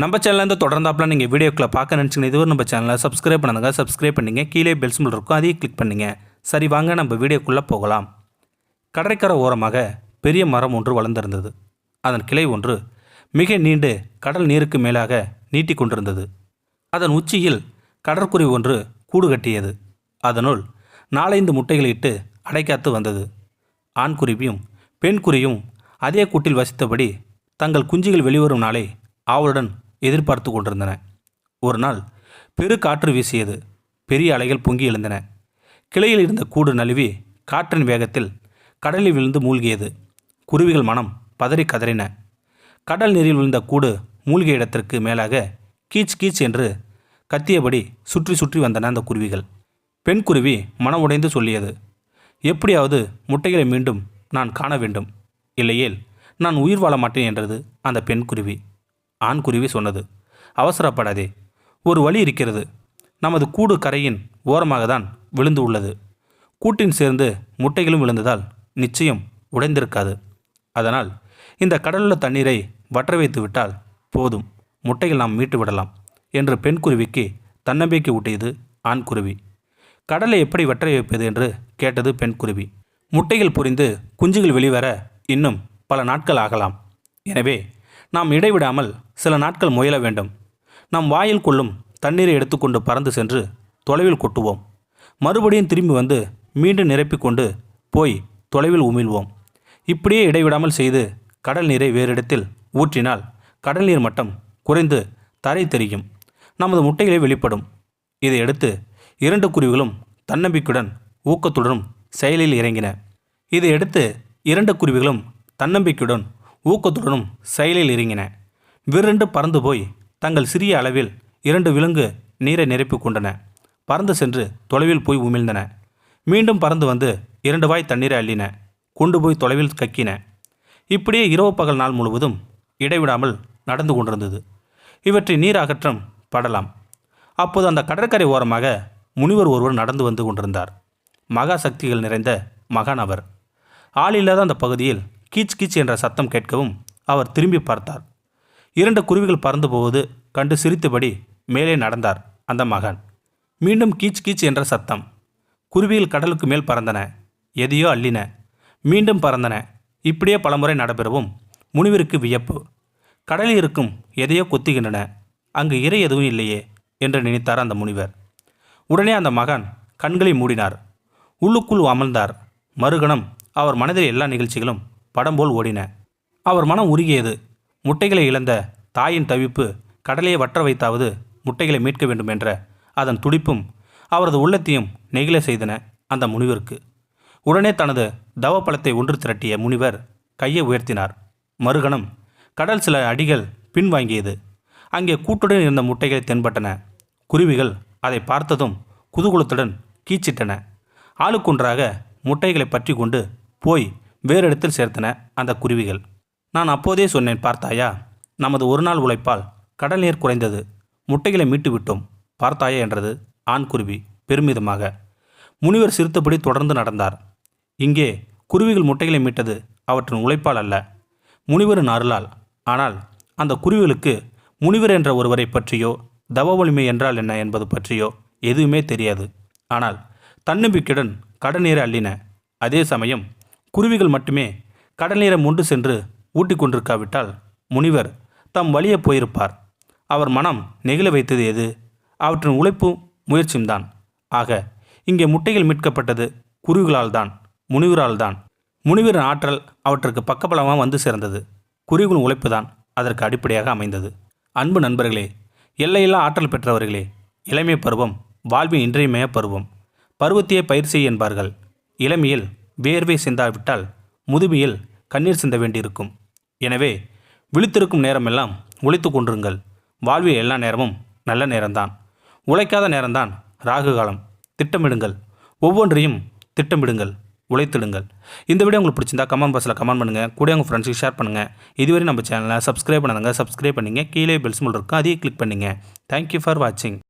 நம்ம சேனல்லேருந்து தொடர்ந்தாப்பில் நீங்கள் வீடியோக்களை பார்க்க நினச்சிங்கன்னா இதுவரை நம்ம சேனலை சப்ஸ்கிரைப் பண்ணுங்க. சப்ஸ்கிரைப் பண்ணிங்க. கீழே பெல் சிம்பல் இருக்கும், அதையும் கிளிக் பண்ணிங்க. சரி, வாங்க நம்ம வீடியோக்குள்ளே போகலாம். கடற்கரை ஓரமாக பெரிய மரம் ஒன்று வளர்ந்திருந்தது. அதன் கிளை ஒன்று மிக நீண்டு கடல் நீருக்கு மேலாக நீட்டி கொண்டிருந்தது. அதன் உச்சியில் கடற்குருவி ஒன்று கூடு கட்டியது. அதனுள் 4-5 முட்டைகளை இட்டு அடைக்காத்து வந்தது. ஆண் குருவியும் பெண் குருவியும் அதே கூட்டில் வசித்தபடி தங்கள் குஞ்சுகள் வெளிவரும் நாளை ஆவலுடன் எதிர்பார்த்து கொண்டிருந்தன. ஒரு நாள் பெரு காற்று வீசியது. பெரிய அலைகள் பொங்கி எழுந்தன. கிளையில் இருந்த கூடு நழுவி காற்றின் வேகத்தில் கடலில் விழுந்து மூழ்கியது. குருவிகள் மனம் பதறி கதறின. கடல் நீரில் விழுந்த கூடு மூழ்கிய இடத்திற்கு மேலாக கீச் கீச் என்று கத்தியபடி சுற்றி சுற்றி வந்தன அந்த குருவிகள். பெண் குருவி மனமுடைந்து சொல்லியது, எப்படியாவது முட்டைகளை மீண்டும் நான் காண வேண்டும், இல்லையேல் நான் உயிர் வாழ மாட்டேன் என்றது அந்த பெண் குருவி. ஆண் குருவி சொன்னது, அவசரப்படாதே, ஒரு வழி இருக்கிறது. நமது கூடு கரையின் ஓரமாக தான் விழுந்து உள்ளது. கூட்டின் சேர்ந்து முட்டைகளும் விழுந்ததால் நிச்சயம் உடைந்திருக்காது. அதனால் இந்த கடலுள்ள தண்ணீரை வற்ற வைத்து விட்டால் போதும், முட்டைகள் நாம் மீட்டு விடலாம் என்று பெண் குருவிக்கு தன்னம்பிக்கை ஊட்டியது ஆண் குருவி. கடலை எப்படி வற்ற வைப்பது என்று கேட்டது பெண் குருவி. முட்டைகள் பொரிந்து குஞ்சுகள் வெளிவர இன்னும் பல நாட்கள் ஆகலாம். எனவே நாம் இடைவிடாமல் சில நாட்கள் முயல வேண்டும். நாம் வாயில் கொள்ளும் தண்ணீரை எடுத்துக்கொண்டு பறந்து சென்று தொலைவில் கொட்டுவோம். மறுபடியும் திரும்பி வந்து மீண்டும் நிரப்பிக்கொண்டு போய் தொலைவில் உமிழ்வோம். இப்படியே இடைவிடாமல் செய்து கடல் நீரை வேறு இடத்தில் ஊற்றினால் கடல் நீர் மட்டம் குறைந்து தரை தெரியும். நமது முட்டைகளை வெளிப்படும். இதையடுத்து 2 குருவிகளும் தன்னம்பிக்கையுடன் ஊக்கத்துடனும் செயலில் இறங்கின. இதையடுத்து 2 குருவிகளும் தன்னம்பிக்கையுடன் ஊக்கத்துடனும் செயலில் இறங்கின. விரண்டு பறந்து போய் தங்கள் சிறிய அளவில் 2 விலங்கு நீரை நிரப்பிக் கொண்டன. பறந்து சென்று தொலைவில் போய் உமிழ்ந்தன. மீண்டும் பறந்து வந்து 2 வாய் தண்ணீரை அள்ளின. கொண்டு போய் தொலைவில் கக்கின. இப்படியே இரவு பகல் நாள் முழுவதும் இடைவிடாமல் நடந்து கொண்டிருந்தது. இவற்றை நீர் அகற்றம் படலாம். அப்போது அந்த கடற்கரை ஓரமாக முனிவர் ஒருவர் நடந்து வந்து கொண்டிருந்தார். மகா சக்திகள் நிறைந்த மகான் அவர். ஆள் இல்லாத அந்த பகுதியில் கீச் கீச் என்ற சத்தம் கேட்கவும் அவர் திரும்பி பார்த்தார். 2 குருவிகள் பறந்து போவது கண்டு சிரித்தபடி மேலே நடந்தார் அந்த மகான். மீண்டும் கீச் கீச் என்ற சத்தம். குருவிகள் கடலுக்கு மேல் பறந்தன. எதையோ அள்ளின. மீண்டும் பறந்தன. இப்படியே பலமுறை நடைபெறவும் முனிவருக்கு வியப்பு. கடலில் இருக்கும் எதையோ கொத்துகின்றன. அங்கு இறை எதுவும் இல்லையே என்று நினைத்தார் அந்த முனிவர். உடனே அந்த மகான் கண்களை மூடினார். உள்ளுக்குள் அமர்ந்தார். மறுகணம் அவர் மனதில் எல்லா நிகழ்ச்சிகளும் படம் போல் ஓடின. அவர் மனம் உருகியது. முட்டைகளை இழந்த தாயின் தவிப்பு, கடலையை வற்ற வைத்தாவது முட்டைகளை மீட்க வேண்டும் என்ற அதன் துடிப்பும் அவரது உள்ளத்தையும் நெகிழ செய்தன அந்த முனிவருக்கு. உடனே தனது தவப்பழத்தை ஒன்று திரட்டிய முனிவர் கையை உயர்த்தினார். மறுகணம் கடல் சில அடிகள் பின்வாங்கியது. அங்கே கூட்டுடன் இருந்த முட்டைகள் தென்பட்டன. குருவிகள் அதை பார்த்ததும் குதூகலத்துடன் கீச்சிட்டன. ஆளுக்கொன்றாக முட்டைகளை பற்றி கொண்டு போய் வேறு இடத்தில் சேர்த்தன அந்த குருவிகள். நான் அப்போதே சொன்னேன், பார்த்தாயா, நமது ஒரு நாள் உழைப்பால் கடல் நீர் குறைந்தது, முட்டைகளை மீட்டு விட்டோம் பார்த்தாயா என்றது ஆண் குருவி பெருமிதமாக. முனிவர் சிரித்தபடி தொடர்ந்து நடந்தார். இங்கே குருவிகள் முட்டைகளை மீட்டது அவற்றின் உழைப்பால் அல்ல, முனிவரின் அருளால். ஆனால் அந்த குருவிகளுக்கு முனிவர் என்ற ஒருவரை பற்றியோ தவ வலிமை என்றால் என்ன என்பது பற்றியோ எதுவுமே தெரியாது. ஆனால் தன்னம்பிக்கையுடன் கடல் நீரை அள்ளின. அதே சமயம் குருவிகள் மட்டுமே கடல் நீரை முண்டு சென்று ஊட்டி கொண்டிருக்காவிட்டால் முனிவர் தம் வழியே போயிருப்பார். அவர் மனம் நெகிழ வைத்தது எது? அவற்றின் உழைப்பும் முயற்சியும் தான். ஆக இங்கே முட்டைகள் மீட்கப்பட்டது குருவிகளால் தான், முனிவரால் தான். முனிவரின் ஆற்றல் அவற்றுக்கு பக்கபலமாக வந்து சேர்ந்தது. குருவிகளின் உழைப்பு தான் அதற்கு அடிப்படையாக அமைந்தது. அன்பு நண்பர்களே, எல்லையில்லா ஆற்றல் பெற்றவர்களே, இளமை பருவம் வாழ்வின் இன்றியமைய பருவம். பருவத்தையே பயிர் செய் என்பார்கள். இளமையில் வேர்வை சிந்தாவிட்டால் முதுமையில் கண்ணீர் சிந்த வேண்டியிருக்கும். எனவே விழித்திருக்கும் நேரமெல்லாம் உழைத்து கொண்டிருங்கள். வாழ்வில் எல்லா நேரமும் நல்ல நேரம்தான். உழைக்காத நேரம்தான் ராகு காலம். திட்டமிடுங்கள். ஒவ்வொன்றையும் திட்டமிடுங்கள். உழைத்திடுங்கள். இந்த வீடியோ உங்களுக்கு பிடிச்சிருந்தா கமெண்ட் பாக்ஸில் கமெண்ட் பண்ணுங்கள். கூட உங்கள் ஃப்ரெண்ட்ஸுக்கு ஷேர் பண்ணுங்கள். இதுவரை நம்ம சேனலை சப்ஸ்கிரைப் பண்ணுங்கள். சப்ஸ்கிரைப் பண்ணிங்க. கீழே பெல் சிம்பல் இருக்கும், அதையும் கிளிக் பண்ணிங்க. தேங்க்யூ ஃபார் வாட்சிங்.